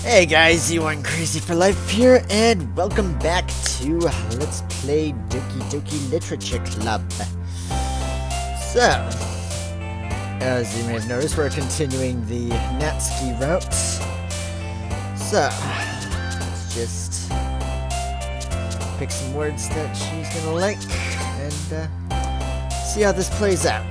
Hey guys, you1 Crazy for Life here, and welcome back to Let's Play Doki Doki Literature Club. So, as you may have noticed, we're continuing the Natsuki route. So, let's just pick some words that she's gonna like, and see how this plays out.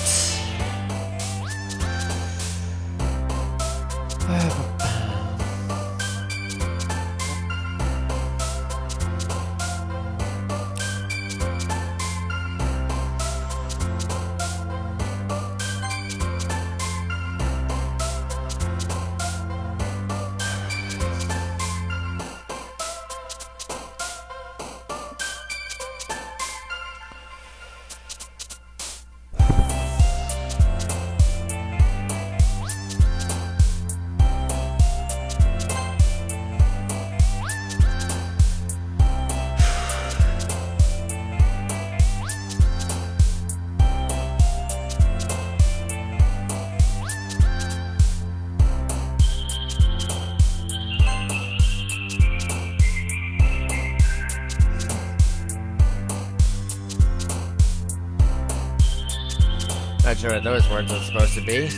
Not sure what those words are supposed to be.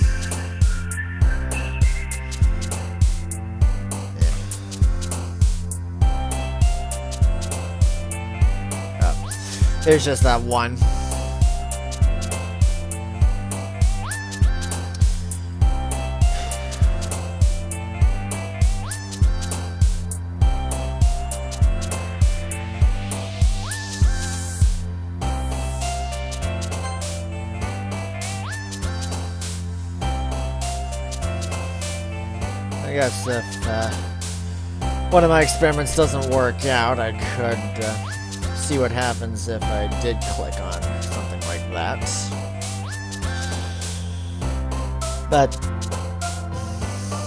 Oh, there's just that one. I guess if one of my experiments doesn't work out, I could see what happens if I did click on something like that. But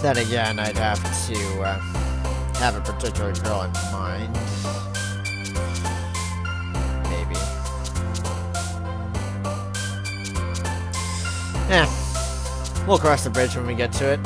then again, I'd have to have a particular girl in mind. Maybe. We'll cross the bridge when we get to it.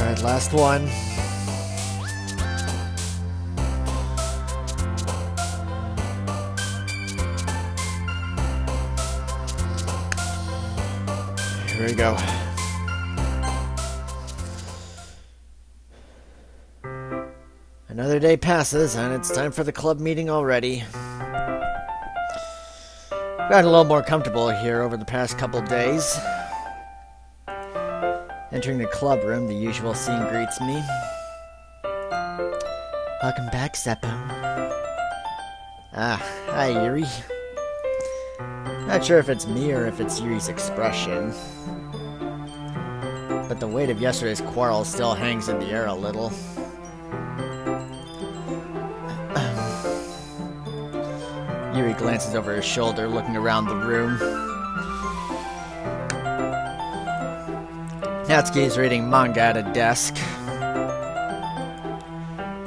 Alright, last one. Here we go. Another day passes, and it's time for the club meeting already. Gotten a little more comfortable here over the past couple days. Entering the club room, the usual scene greets me. Welcome back, Seppo. Ah, hi, Yuri. Not sure if it's me or if it's Yuri's expression. But the weight of yesterday's quarrel still hangs in the air a little. Yuri glances over his shoulder, looking around the room. Natsuki is reading manga at a desk.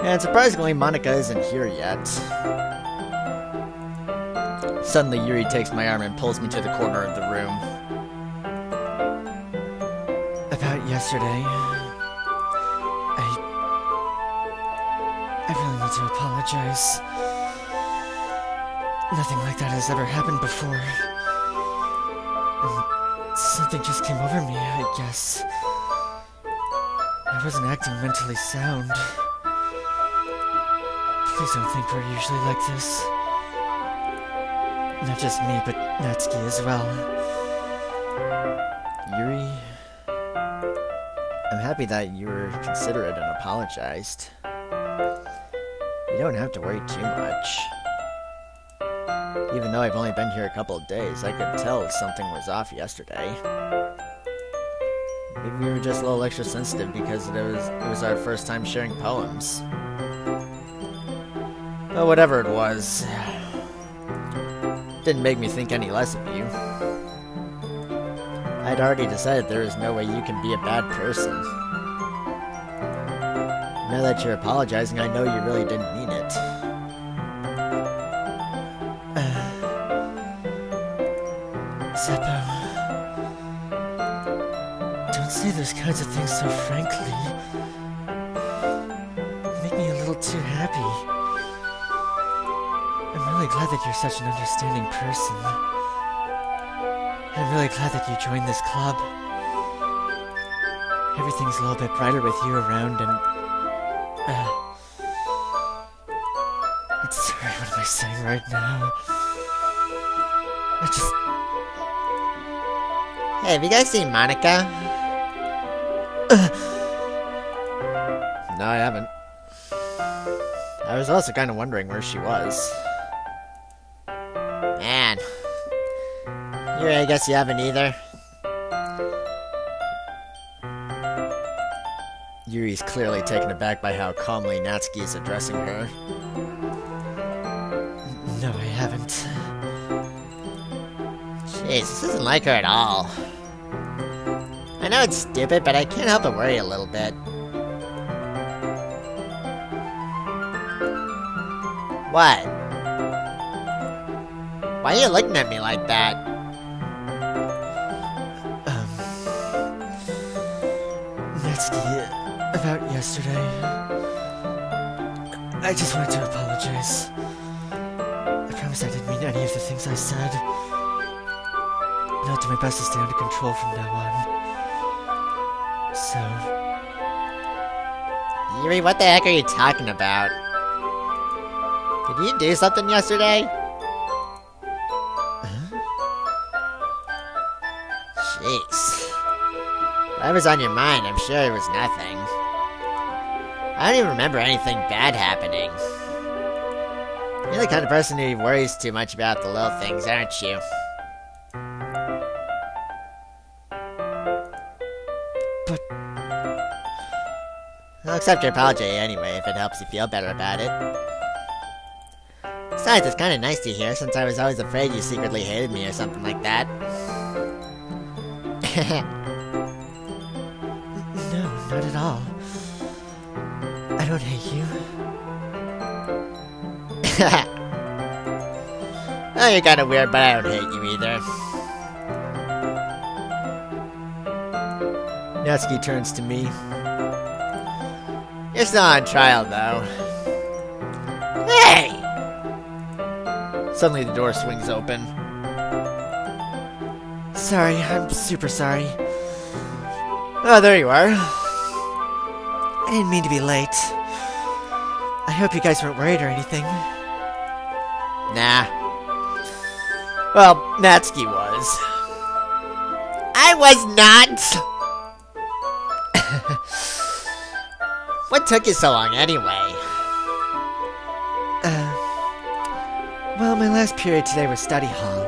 And surprisingly, Monika isn't here yet. Suddenly, Yuri takes my arm and pulls me to the corner of the room. About yesterday, I really need to apologize. Nothing like that has ever happened before. And something just came over me, I guess. I wasn't acting mentally sound. Please don't think we're usually like this. Not just me, but Natsuki as well. Yuri, I'm happy that you were considerate and apologized. You don't have to worry too much. Even though I've only been here a couple of days, I could tell something was off yesterday. Maybe we were just a little extra sensitive because it was our first time sharing poems. But whatever it was, didn't make me think any less of you. I'd already decided there is no way you can be a bad person. Now that you're apologizing, I know you really didn't mean it. Seppo, don't say those kinds of things so frankly. You make me a little too happy. I'm really glad that you're such an understanding person. I'm really glad that you joined this club. Everything's a little bit brighter with you around, and sorry, what am I saying right now? Hey, have you guys seen Monika? No, I haven't. I was also kind of wondering where she was. Man. Yuri, I guess you haven't either. Yuri's clearly taken aback by how calmly Natsuki is addressing her. No, I haven't. Jeez, this isn't like her at all. I know it's stupid, but I can't help but worry a little bit. What? Why are you looking at me like that? Natsuki, about yesterday, I just wanted to apologize. I promise I didn't mean any of the things I said. And I'll do my best to stay under control from now on. So... Yuri, what the heck are you talking about? Did you do something yesterday? Huh? Jeez. Whatever's on your mind, I'm sure it was nothing. I don't even remember anything bad happening. You're the kind of person who worries too much about the little things, aren't you? But... I'll accept your apology anyway, if it helps you feel better about it. Besides, it's kind of nice to hear, since I was always afraid you secretly hated me or something like that. No, not at all. I don't hate you. Oh, you're kind of weird, but I don't hate you either. Natsuki turns to me. You're still on trial, though. Hey! Suddenly the door swings open. Sorry, I'm super sorry. Oh, there you are. I didn't mean to be late. I hope you guys weren't worried or anything. Nah. Well, Natsuki was. I was not! What took you so long anyway? Well, my last period today was study hall.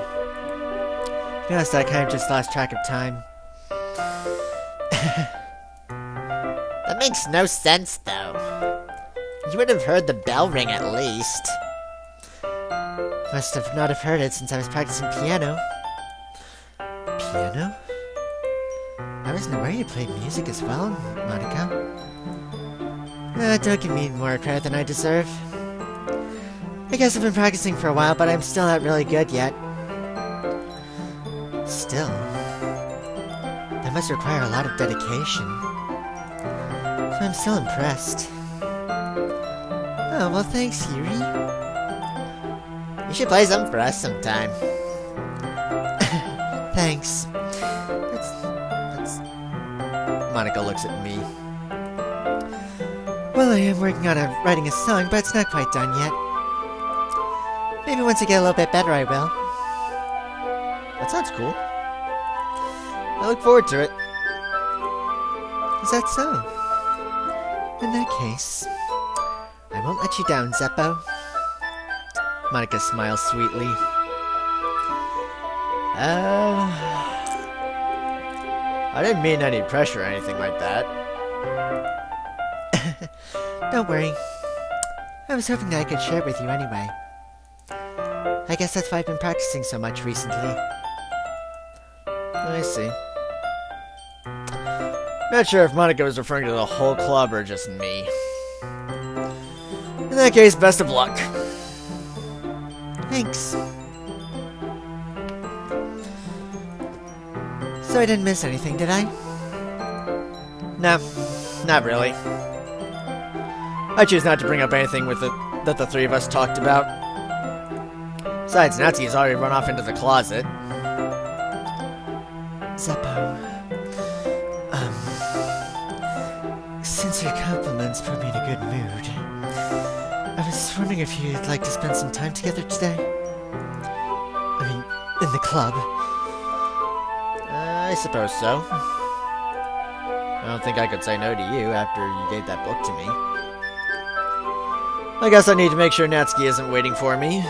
To be honest, I kind of just lost track of time. That makes no sense, though. You would have heard the bell ring at least. Must have not have heard it since I was practicing piano. Piano? I wasn't aware you played music as well, Monica. Don't give me more credit than I deserve. I guess I've been practicing for a while, but I'm still not really good yet. Still, that must require a lot of dedication. So I'm still impressed. Oh, well thanks, Yuri. You should play some for us sometime. Thanks. That's... Monica looks at me. Well, I am working on writing a song, but it's not quite done yet. Maybe once I get a little bit better, I will. That sounds cool. I look forward to it. Is that so? In that case, I won't let you down, Zeppo. Monica smiles sweetly. I didn't mean any pressure or anything like that. Don't worry. I was hoping that I could share it with you anyway. I guess that's why I've been practicing so much recently. I see. Not sure if Monica was referring to the whole club or just me. In that case, best of luck. Thanks. So I didn't miss anything, did I? No, not really. I choose not to bring up anything with that the three of us talked about. Besides, Natsuki has already run off into the closet. Zeppo, since your compliments put me in a good mood, I was wondering if you'd like to spend some time together today? I mean, in the club. I suppose so. I don't think I could say no to you after you gave that book to me. I guess I need to make sure Natsuki isn't waiting for me.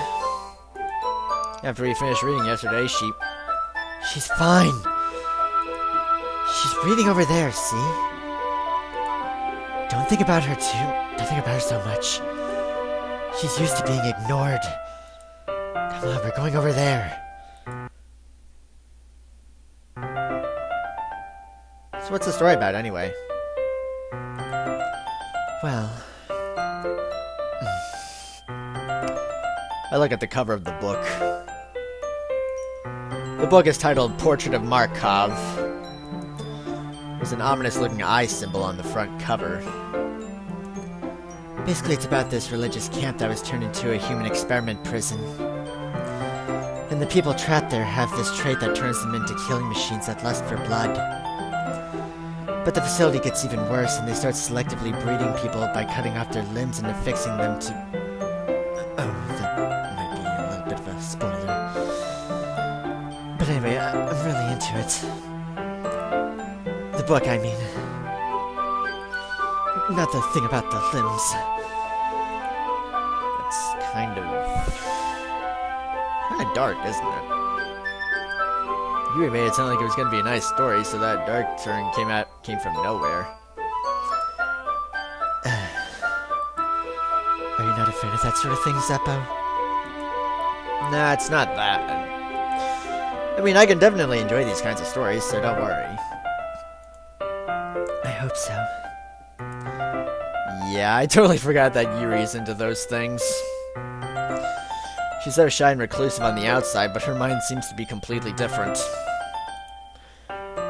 After we finished reading yesterday, she's fine. She's reading over there, see? Don't think about her don't think about her so much. She's used to being ignored. Come on, we're going over there. So what's the story about, anyway? Well... I look at the cover of the book. The book is titled Portrait of Markov. There's an ominous-looking eye symbol on the front cover. Basically, it's about this religious camp that was turned into a human experiment prison. And the people trapped there have this trait that turns them into killing machines that lust for blood. But the facility gets even worse, and they start selectively breeding people by cutting off their limbs and affixing them to... Oh, that might be a little bit of a spoiler. But anyway, I'm really into it. The book, I mean. Not the thing about the limbs. It's kind of dark, isn't it? You made it sound like it was going to be a nice story, so that dark turn came from nowhere. Are you not afraid of that sort of thing, Zeppo? Nah, it's not that. I mean, I can definitely enjoy these kinds of stories, so don't worry. I hope so. Yeah, I totally forgot that Yuri's into those things. She's so shy and reclusive on the outside, but her mind seems to be completely different.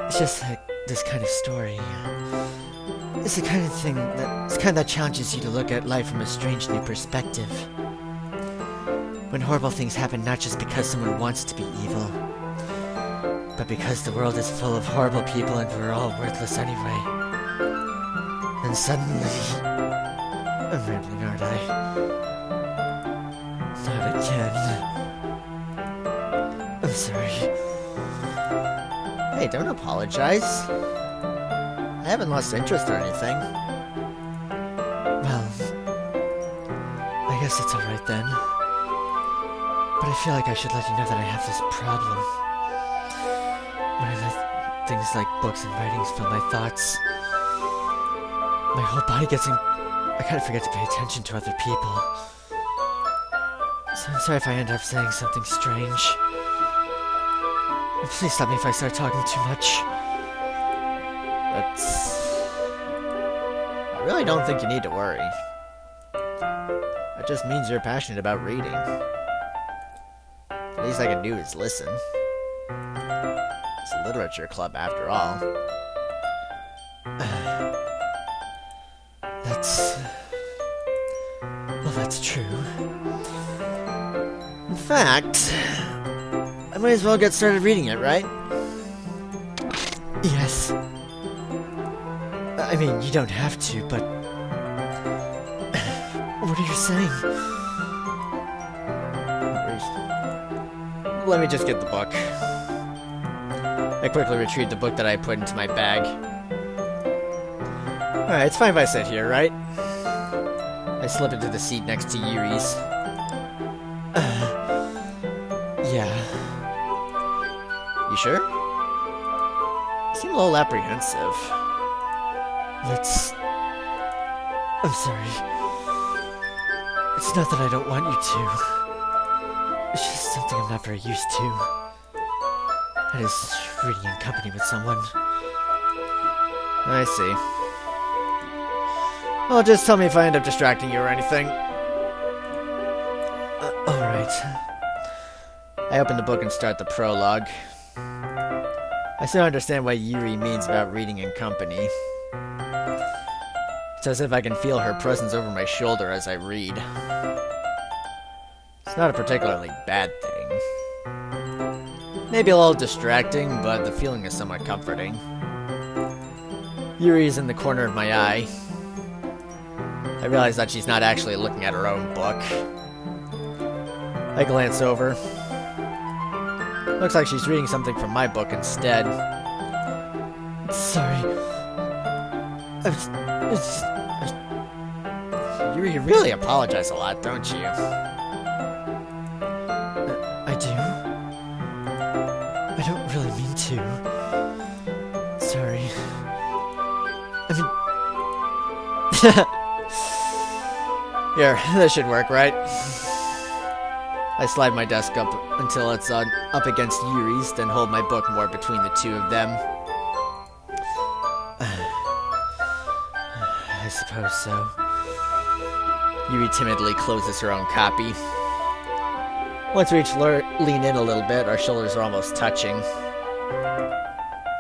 It's just like this kind of story. It's the kind of thing that challenges you to look at life from a strange new perspective. When horrible things happen not just because someone wants to be evil, but because the world is full of horrible people and we're all worthless anyway. And suddenly... I'm rambling, aren't I? Not again. I'm sorry. Hey, don't apologize. I haven't lost interest or anything. Well, I guess it's alright then. But I feel like I should let you know that I have this problem. When I let things like books and writings fill my thoughts, my whole body gets I kind of forget to pay attention to other people. So I'm sorry if I end up saying something strange. And please stop me if I start talking too much. I really don't think you need to worry. That just means you're passionate about reading. The least I can do is listen. It's a literature club, after all. Well, that's true. In fact, I might as well get started reading it, right? Yes. I mean, you don't have to, but... What are you saying? Let me just get the book. I quickly retrieved the book that I put into my bag. Alright, it's fine if I sit here, right? I slip into the seat next to Yuri's. Yeah. You sure? You seem a little apprehensive. I'm sorry. It's not that I don't want you to. It's just something I'm not very used to. That is, reading in company with someone. I see. Well, just tell me if I end up distracting you or anything. Alright. I open the book and start the prologue. I still understand what Yuri means about reading in company. It's as if I can feel her presence over my shoulder as I read. It's not a particularly bad thing. Maybe a little distracting, but the feeling is somewhat comforting. Yuri is in the corner of my eye. I realize that she's not actually looking at her own book. I glance over. Looks like she's reading something from my book instead. Sorry. You really apologize a lot, don't you? I do? I don't really mean to. Sorry. I mean... Here, this should work, right? I slide my desk up until it's up against Yuri's, then hold my book more between the two of them. I suppose so. Yuri timidly closes her own copy. Once we each lean in a little bit, our shoulders are almost touching.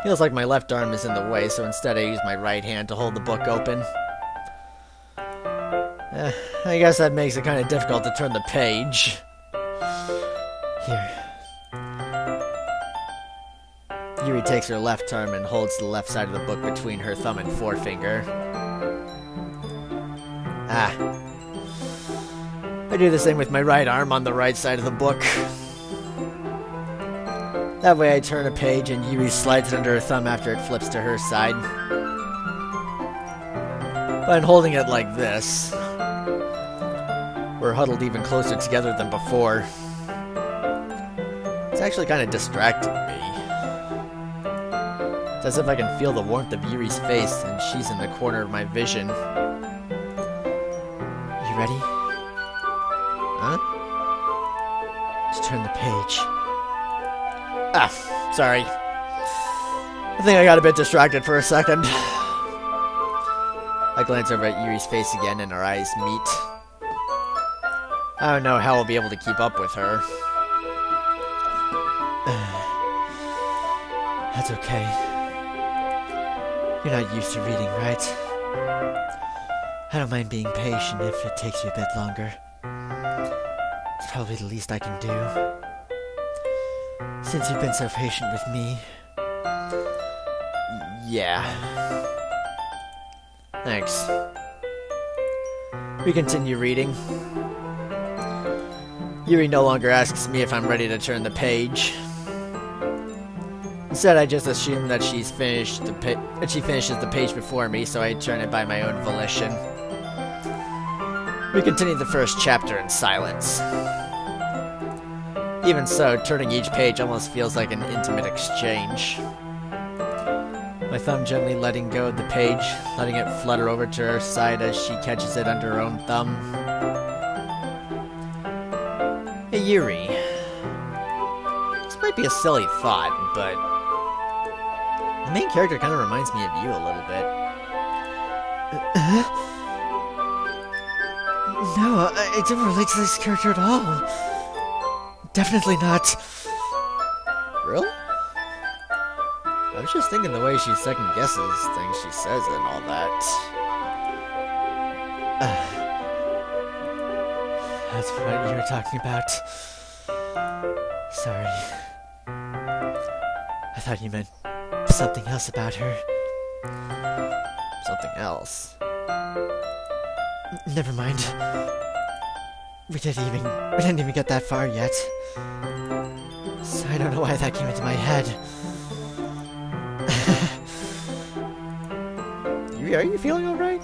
Feels like my left arm is in the way, so instead I use my right hand to hold the book open. I guess that makes it kind of difficult to turn the page. Here. Yuri takes her left arm and holds the left side of the book between her thumb and forefinger. Ah. I do the same with my right arm on the right side of the book. That way I turn a page and Yuri slides it under her thumb after it flips to her side. But in holding it like this, we're huddled even closer together than before. It's actually kind of distracting me. It's as if I can feel the warmth of Yuri's face and she's in the corner of my vision. You ready? Huh? Just turn the page. Ah, sorry. I think I got a bit distracted for a second. I glance over at Yuri's face again and our eyes meet. I don't know how I'll be able to keep up with her. That's okay. You're not used to reading, right? I don't mind being patient if it takes you a bit longer. It's probably the least I can do. Since you've been so patient with me. Yeah. Thanks. We continue reading. Yuri no longer asks me if I'm ready to turn the page. Instead, I just assume that she finishes the page before me, so I turn it by my own volition. We continue the first chapter in silence. Even so, turning each page almost feels like an intimate exchange. My thumb gently letting go of the page, letting it flutter over to her side as she catches it under her own thumb. Hey, Yuri. This might be a silly thought, but the main character kind of reminds me of you a little bit. No, I don't relate to this character at all. Definitely not. Really? I was just thinking the way she second guesses things she says and all that. That's what you were talking about. Sorry. I thought you meant something else about her. Something else? Never mind. We didn't even get that far yet. So I don't know why that came into my head. Are you feeling alright?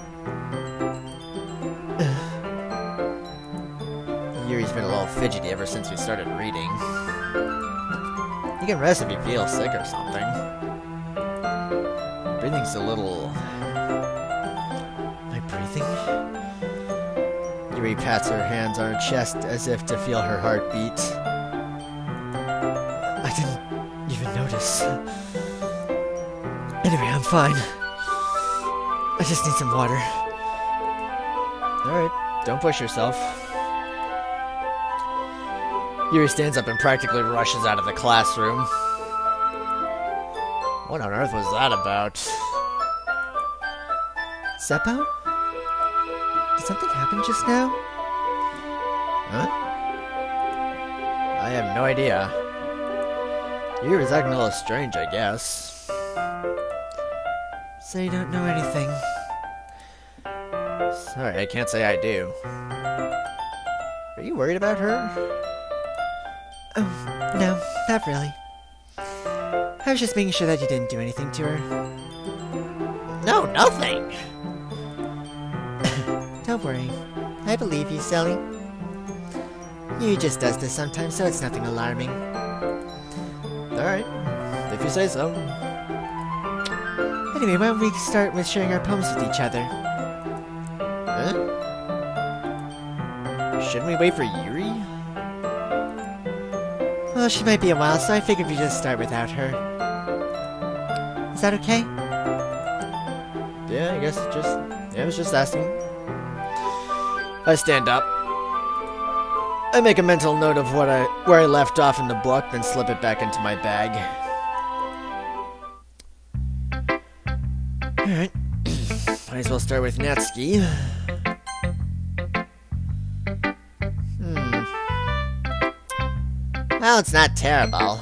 Yuri's been a little fidgety ever since we started reading. You can rest if you feel sick or something. Breathing's a little... Am I breathing? Yuri pats her hands on her chest as if to feel her heartbeat. I didn't even notice. Anyway, I'm fine. I just need some water. Alright, don't push yourself. Yuri stands up and practically rushes out of the classroom. What on earth was that about? Seppo? Did something happen just now? Huh? I have no idea. Yuri was acting a little strange, I guess. So you don't know anything. Sorry, I can't say I do. Are you worried about her? Oh, no, not really. I was just making sure that you didn't do anything to her. No, nothing! Don't worry. I believe you, Sally. You just does this sometimes, so it's nothing alarming. Alright, if you say so. Anyway, why don't we start with sharing our poems with each other? Huh? Shouldn't we wait for Yuri? Well, she might be a while, so I figured we'd just start without her. Is that okay? Yeah, I guess I was just asking. I stand up. I make a mental note of where I left off in the book, then slip it back into my bag. Alright. Might as well start with Natsuki. Well, it's not terrible.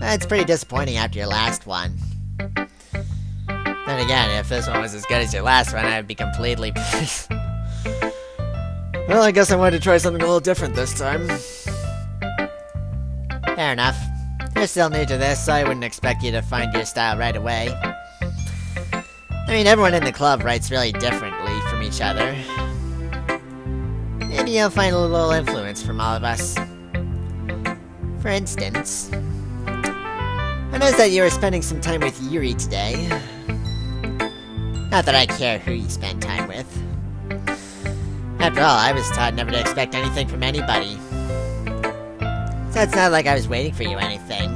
It's pretty disappointing after your last one. Then again, if this one was as good as your last one, I'd be completely pissed. Well, I guess I wanted to try something a little different this time. Fair enough. You're still new to this, so I wouldn't expect you to find your style right away. I mean, everyone in the club writes really differently from each other. Maybe you'll find a little influence from all of us. For instance, I noticed that you were spending some time with Yuri today. Not that I care who you spend time with. After all, I was taught never to expect anything from anybody. So it's not like I was waiting for you or anything.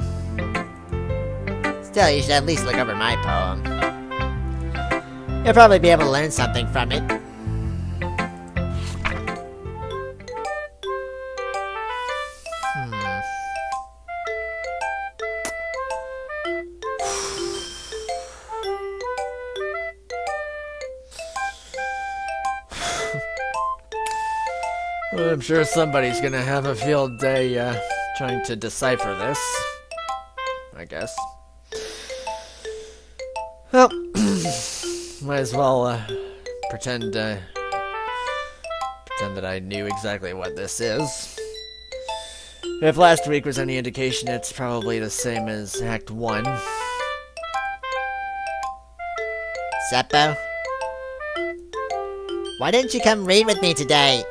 Still, you should at least look over my poem. You'll probably be able to learn something from it. Well, I'm sure somebody's gonna have a field day trying to decipher this. I guess. Well, might as well pretend that I knew exactly what this is. If last week was any indication, it's probably the same as Act 1. Seppo? Why didn't you come read with me today?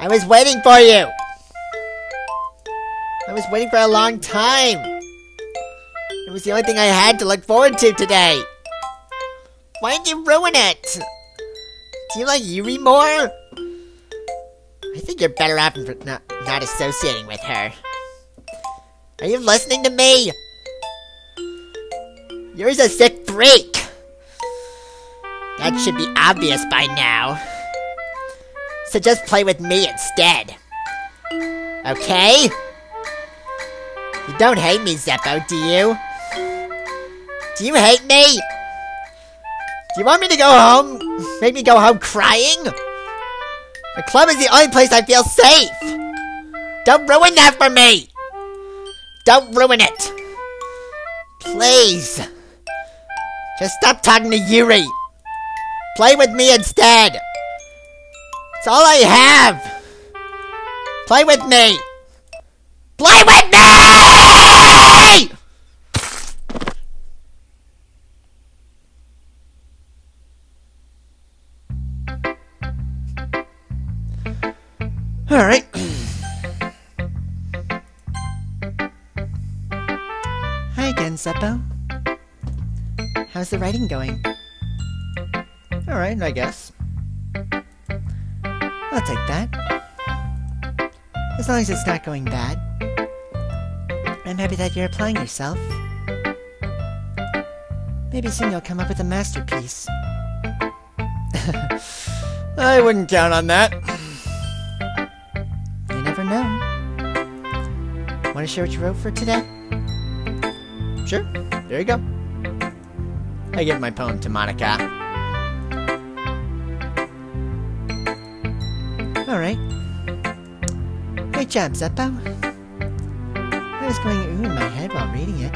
I was waiting for you! I was waiting for a long time! It was the only thing I had to look forward to today! Why did you ruin it? Do you like Yuri more? I think you're better off not associating with her. Are you listening to me? Yuri's a sick freak! That should be obvious by now. So just play with me instead. Okay? You don't hate me, Zeppo, do you? Do you hate me? Do you want me to go home? Make me go home crying? The club is the only place I feel safe! Don't ruin that for me! Don't ruin it! Please! Just stop talking to Yuri! Play with me instead! It's all I have! Play with me! Play with me! Alright. Hi again, Seppo. How's the writing going? Alright, I guess. I'll take that. As long as it's not going bad. I'm happy that you're applying yourself. Maybe soon you'll come up with a masterpiece. I wouldn't count on that. You never know. Want to share what you wrote for today? Sure, there you go. I give my poem to Monica. Alright. Great job, Zeppo. I was going ooh in my head while reading it.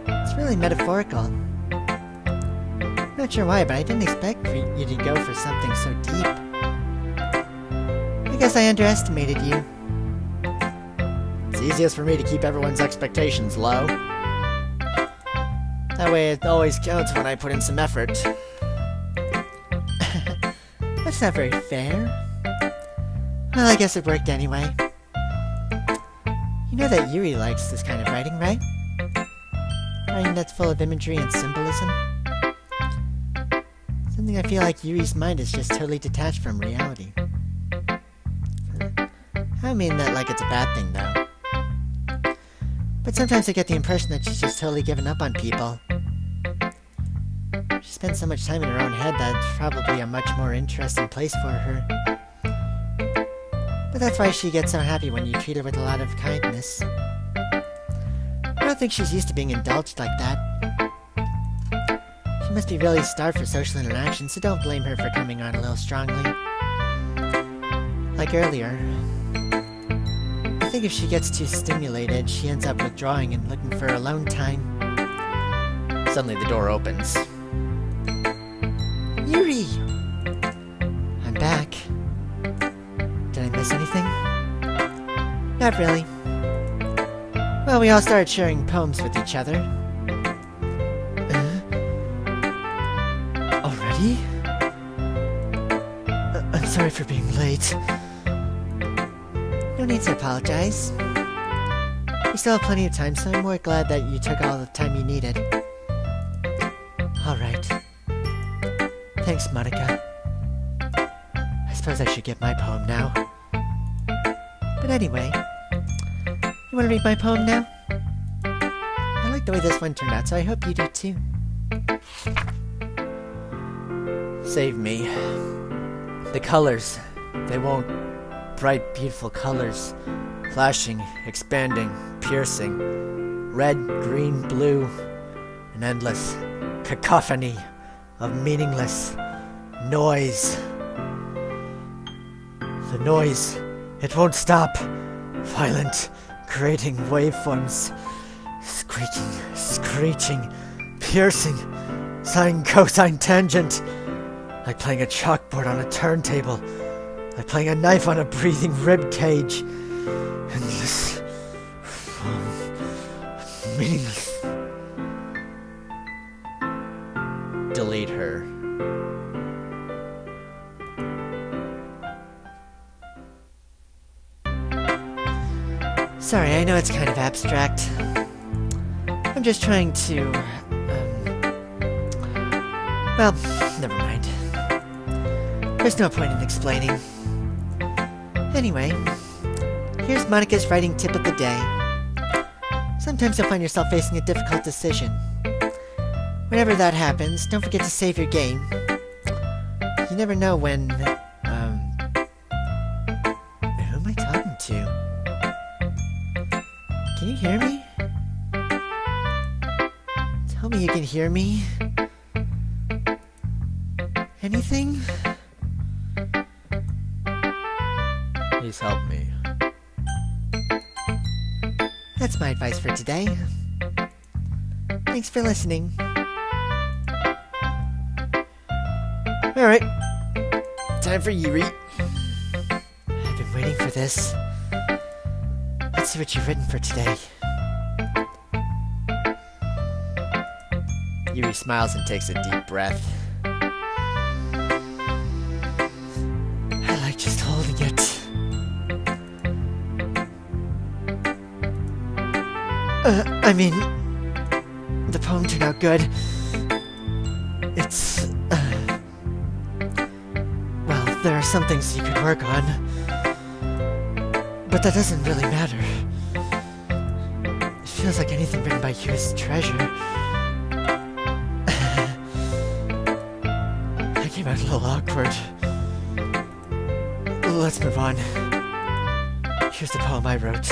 It's really metaphorical. Not sure why, but I didn't expect you to go for something so deep. I guess I underestimated you. It's easiest for me to keep everyone's expectations low. That way it always counts when I put in some effort. That's not very fair. Well, I guess it worked anyway. You know that Yuri likes this kind of writing, right? Writing that's full of imagery and symbolism. Something I feel like Yuri's mind is just totally detached from reality. I don't mean that like it's a bad thing, though. But sometimes I get the impression that she's just totally given up on people. She spends so much time in her own head that it's probably a much more interesting place for her. But that's why she gets so happy when you treat her with a lot of kindness. I don't think she's used to being indulged like that. She must be really starved for social interaction, so don't blame her for coming on a little strongly. Like earlier. I think if she gets too stimulated, she ends up withdrawing and looking for alone time. Suddenly the door opens. Yuri! I'm back. Did I miss anything? Not really. Well, we all started sharing poems with each other. Already? I'm sorry for being late. No need to apologize. We still have plenty of time, so I'm more glad that you took all the time you needed. Alright. Thanks, Monica. I suppose I should get my poem now. But anyway, you want to read my poem now? I like the way this one turned out, so I hope you do too. Save me. The colors, they won't. Bright, beautiful colors. Flashing, expanding, piercing. Red, green, blue. An endless cacophony of meaningless noise. The noise, it won't stop. Violent, grating waveforms. Squeaking, screeching, piercing, sine, cosine, tangent. Like playing a chalkboard on a turntable. Like playing a knife on a breathing rib cage. Endless, meaningless. Delete her. Sorry, I know it's kind of abstract. I'm just trying to, well, never mind. There's no point in explaining. Anyway, here's Monica's writing tip of the day. Sometimes you'll find yourself facing a difficult decision. Whenever that happens, don't forget to save your game. You never know when, who am I talking to? Can you hear me? Tell me you can hear me. Anything? Please help me. That's my advice for today. Thanks for listening. Alright. Time for Yuri. I've been waiting for this. Let's see what you've written for today. Yuri smiles and takes a deep breath. I like just holding it. I mean, the poem turned out good. It's, well, there are some things you could work on. But that doesn't really matter. It feels like anything written by you is treasure. I came out a little awkward. Let's move on. Here's the poem I wrote.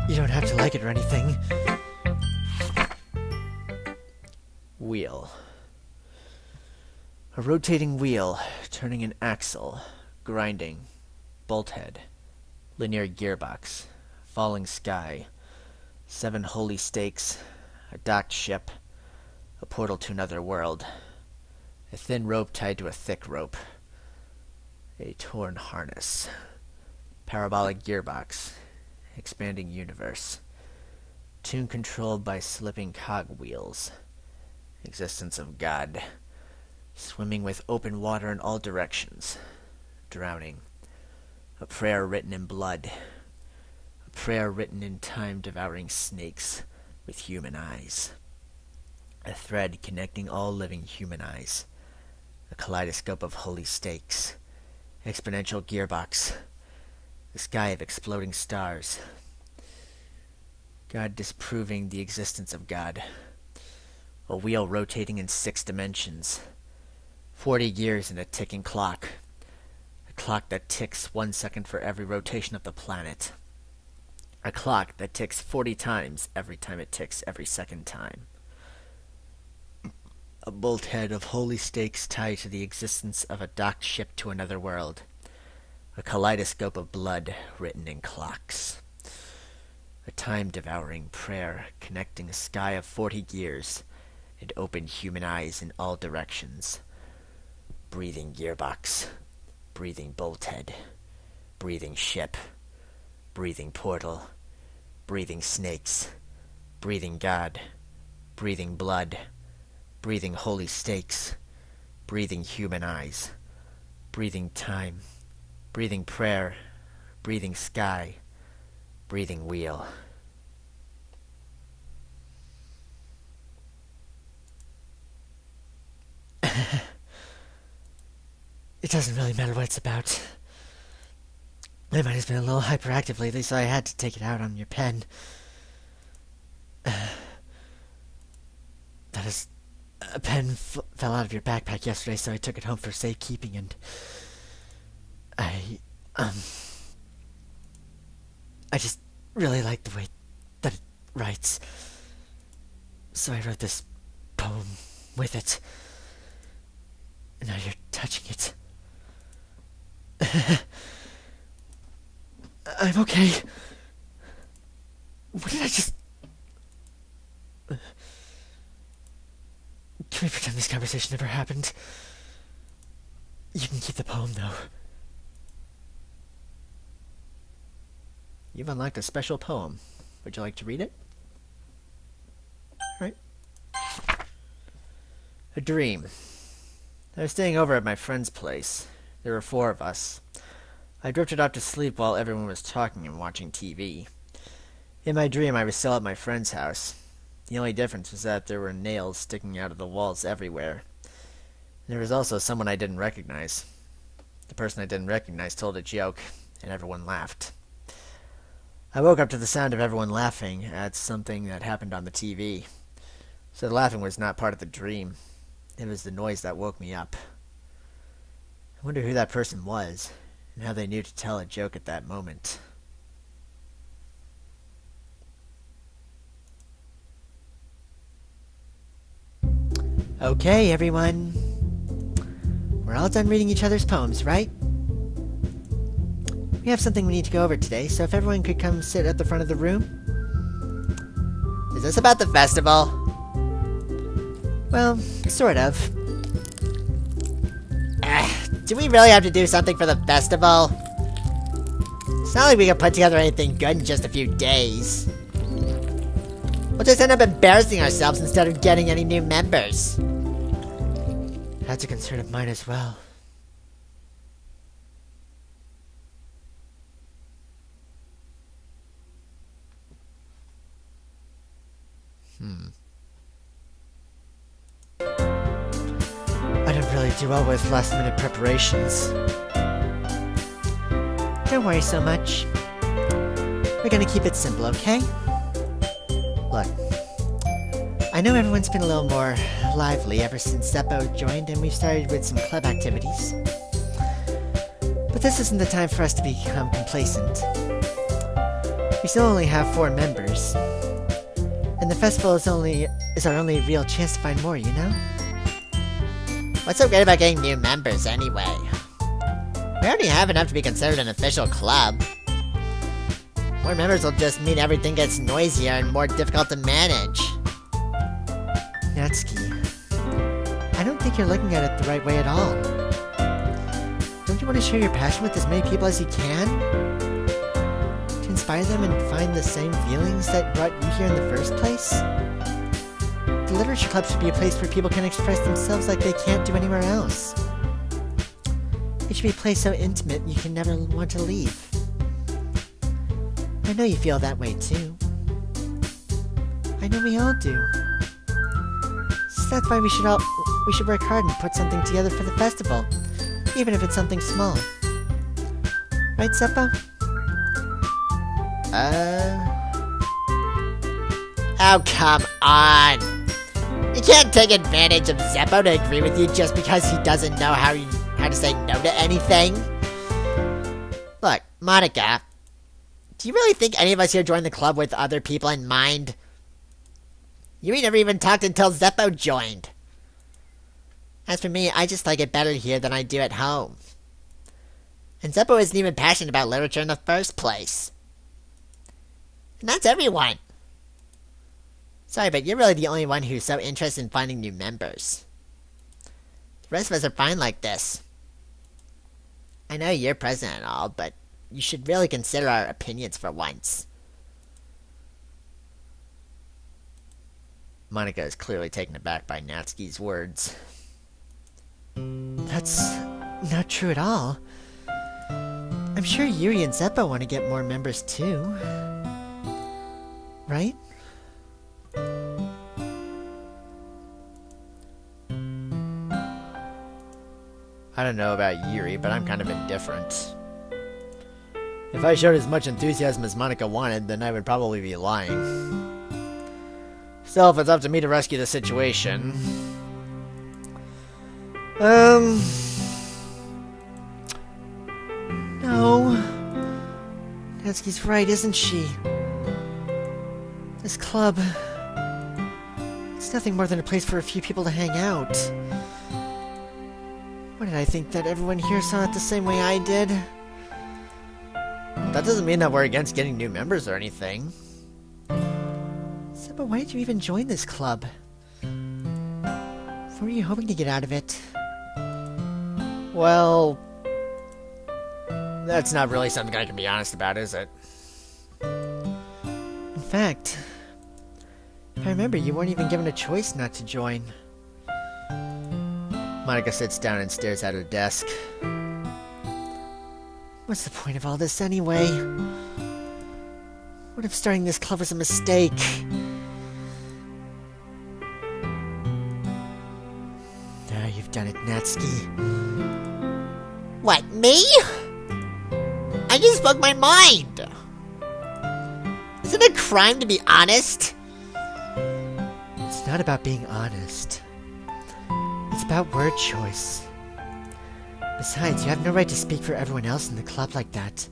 You don't have to like it or anything. Wheel. A rotating wheel, turning an axle, grinding, bolt head, linear gearbox, falling sky, 7 holy stakes, a docked ship, a portal to another world, a thin rope tied to a thick rope, a torn harness, parabolic gearbox, expanding universe, tune controlled by slipping cogwheels, existence of God, swimming with open water in all directions, drowning, a prayer written in blood, a prayer written in time devouring snakes with human eyes, a thread connecting all living human eyes, a kaleidoscope of holy stakes, exponential gearbox, the sky of exploding stars, God disproving the existence of God, a wheel rotating in 6 dimensions, 40 years in a ticking clock, a clock that ticks 1 second for every rotation of the planet, a clock that ticks 40 times every time it ticks every second time, a bolt head of holy stakes tied to the existence of a docked ship to another world, a kaleidoscope of blood written in clocks, a time-devouring prayer connecting a sky of 40 years and open human eyes in all directions, breathing gearbox, breathing bolt head, breathing ship, breathing portal, breathing snakes, breathing God, breathing blood, breathing holy stakes, breathing human eyes, breathing time, breathing prayer, breathing sky, breathing wheel. It doesn't really matter what it's about. My mind has been a little hyperactive lately, so I had to take it out on your pen. That is... A pen fell out of your backpack yesterday, so I took it home for safekeeping, and... I just really like the way that it writes. So I wrote this poem with it. And now you're touching it. I'm okay. What did I just... Can we pretend this conversation never happened? You can keep the poem, though. You've unlocked a special poem. Would you like to read it? Right. A dream. I was staying over at my friend's place. There were 4 of us. I drifted off to sleep while everyone was talking and watching TV. In my dream, I was still at my friend's house. The only difference was that there were nails sticking out of the walls everywhere. There was also someone I didn't recognize. The person I didn't recognize told a joke, and everyone laughed. I woke up to the sound of everyone laughing at something that happened on the TV. So the laughing was not part of the dream. It was the noise that woke me up. I wonder who that person was, and how they knew to tell a joke at that moment. Okay, everyone. We're all done reading each other's poems, right? We have something we need to go over today, so if everyone could come sit at the front of the room. Is this about the festival? Well, sort of. Do we really have to do something for the festival? It's not like we can put together anything good in just a few days. We'll just end up embarrassing ourselves instead of getting any new members. That's a concern of mine as well. I don't really do well with last-minute preparations. Don't worry so much. We're gonna keep it simple, okay? Look, I know everyone's been a little more lively ever since Zeppo joined and we've started with some club activities. But this isn't the time for us to become complacent. We still only have 4 members. And the festival is our only real chance to find more, you know? What's so great about getting new members, anyway? We already have enough to be considered an official club. More members will just mean everything gets noisier and more difficult to manage. Natsuki, I don't think you're looking at it the right way at all. Don't you want to share your passion with as many people as you can? To inspire them and find the same feelings that brought you here in the first place? The Literature Club should be a place where people can express themselves like they can't do anywhere else. It should be a place so intimate you can never want to leave. I know you feel that way too. I know we all do. So that's why we should work hard and put something together for the festival, even if it's something small. Right, Zeppo? Oh, come on! You can't take advantage of Zeppo to agree with you just because he doesn't know how to say no to anything. Look, Monica, do you really think any of us here joined the club with other people in mind? You never even talked until Zeppo joined. As for me, I just like it better here than I do at home. And Zeppo isn't even passionate about literature in the first place. And that's everyone. Sorry, but you're really the only one who's so interested in finding new members. The rest of us are fine like this. I know you're president and all, but you should really consider our opinions for once. Monica is clearly taken aback by Natsuki's words. That's not true at all. I'm sure Yuri and Zeppo want to get more members too. Right? I don't know about Yuri, but I'm kind of indifferent. If I showed as much enthusiasm as Monica wanted, then I would probably be lying. Still, if it's up to me to rescue the situation... No. Natsuki's right, isn't she? This club... It's nothing more than a place for a few people to hang out. What did I think that everyone here saw it the same way I did? That doesn't mean that we're against getting new members or anything. So, but why did you even join this club? What were you hoping to get out of it? Well, that's not really something I can be honest about, is it? In fact, if I remember, you weren't even given a choice not to join. Monika sits down and stares at her desk. What's the point of all this anyway? What if starting this club was a mistake? Now you've done it, Natsuki. What, me? I just spoke my mind. Is it a crime to be honest? It's not about being honest. It's about word choice. Besides, you have no right to speak for everyone else in the club like that.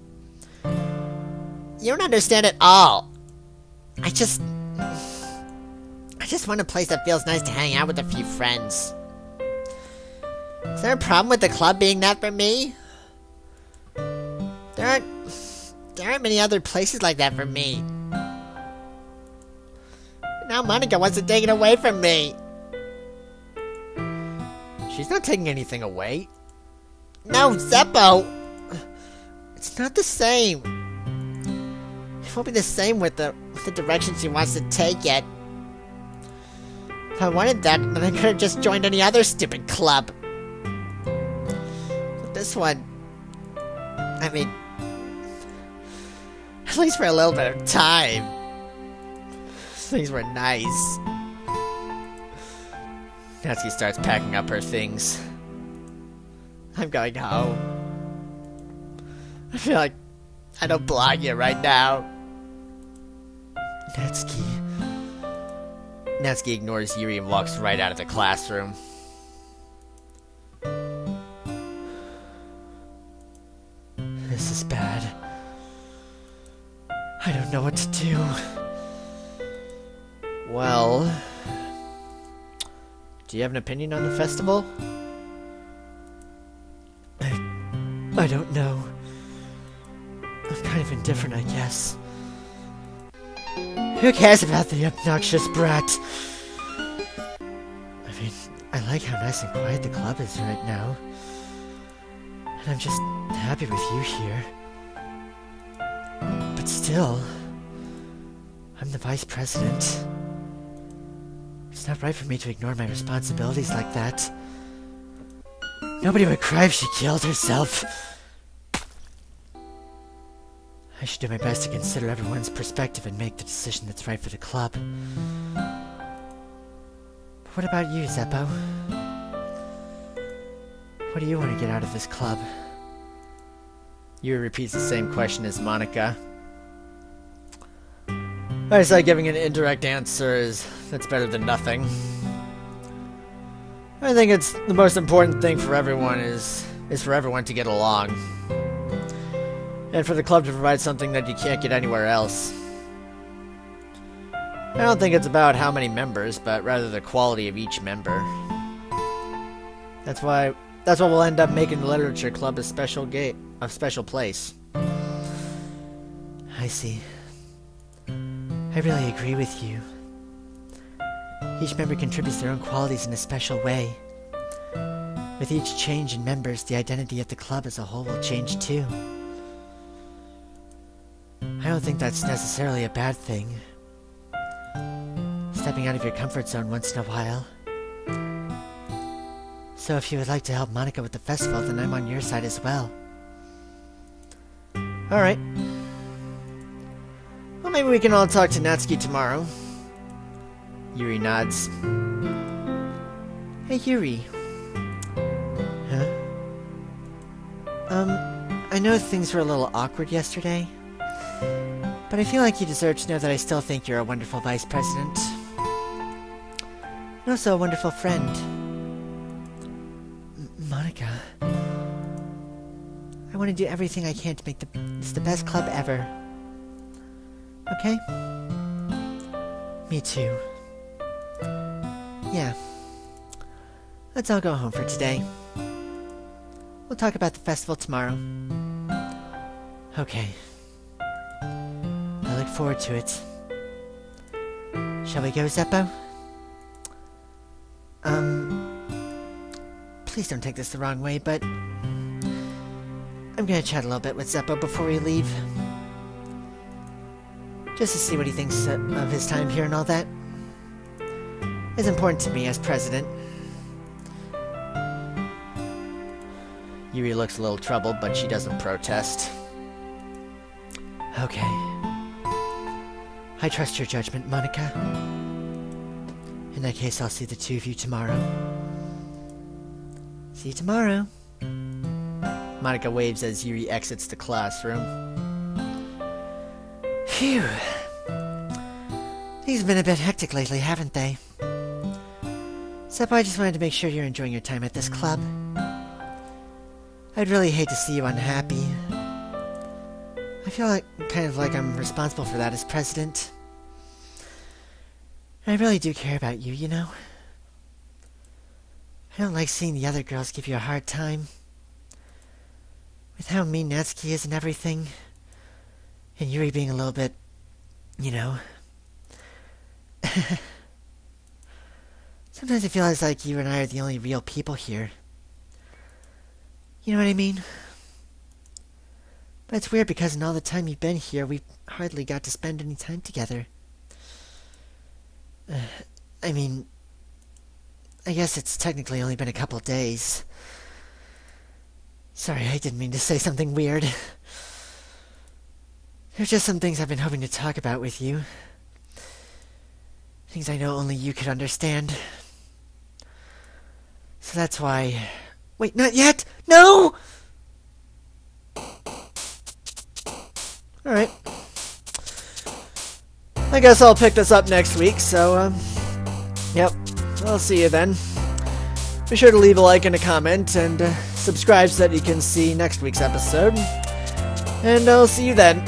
You don't understand at all. I just want a place that feels nice to hang out with a few friends. Is there a problem with the club being that for me? There aren't many other places like that for me. Now Monika wants to take it away from me. She's not taking anything away. No, Zeppo! It's not the same. It won't be the same with the direction she wants to take it. If I wanted that, then I could have just joined any other stupid club. But this one... I mean... At least for a little bit of time. Things were nice. Natsuki starts packing up her things. I'm going home. I feel like I don't belong here right now. Natsuki. Natsuki ignores Yuri and walks right out of the classroom. This is bad. I don't know what to do. Well... Do you have an opinion on the festival? I don't know. I'm kind of indifferent, I guess. Who cares about the obnoxious brat? I mean, I like how nice and quiet the club is right now. And I'm just happy with you here. But still, I'm the vice president. It's not right for me to ignore my responsibilities like that. Nobody would cry if she killed herself. I should do my best to consider everyone's perspective and make the decision that's right for the club. But what about you, Zeppo? What do you want to get out of this club? Yuri repeats the same question as Monika. I decided giving an indirect answer that's better than nothing. I think it's the most important thing for everyone is for everyone to get along. And for the club to provide something that you can't get anywhere else. I don't think it's about how many members, but rather the quality of each member. That's what will end up making the literature club a special place. I see. I really agree with you. Each member contributes their own qualities in a special way. With each change in members, the identity of the club as a whole will change too. I don't think that's necessarily a bad thing. Stepping out of your comfort zone once in a while. So if you would like to help Monika with the festival, then I'm on your side as well. Alright. Well, maybe we can all talk to Natsuki tomorrow. Yuri nods. Hey, Yuri. Huh? I know things were a little awkward yesterday, but I feel like you deserve to know that I still think you're a wonderful vice president. And also a wonderful friend. Monika. I want to do everything I can to make this the best club ever. Okay? Me too. Yeah. Let's all go home for today. We'll talk about the festival tomorrow. Okay. I look forward to it. Shall we go, Zeppo? Please don't take this the wrong way, but I'm gonna chat a little bit with Zeppo before we leave. Just to see what he thinks of his time here and all that. It's important to me as president. Yuri looks a little troubled, but she doesn't protest. Okay. I trust your judgment, Monica. In that case, I'll see the two of you tomorrow. See you tomorrow. Monica waves as Yuri exits the classroom. Phew. Things have been a bit hectic lately, haven't they? Except I just wanted to make sure you're enjoying your time at this club. I'd really hate to see you unhappy. I feel like kind of like I'm responsible for that as president. And I really do care about you, you know? I don't like seeing the other girls give you a hard time. With how mean Natsuki is and everything. And Yuri being a little bit, you know. Sometimes it feels like you and I are the only real people here. You know what I mean? But it's weird because in all the time you've been here, we've hardly got to spend any time together. I mean, I guess it's technically only been a couple days. Sorry, I didn't mean to say something weird. There's just some things I've been hoping to talk about with you. Things I know only you could understand. So that's why... Wait, not yet! No! Alright. I guess I'll pick this up next week, so, yep. I'll see you then. Be sure to leave a like and a comment, and subscribe so that you can see next week's episode. And I'll see you then.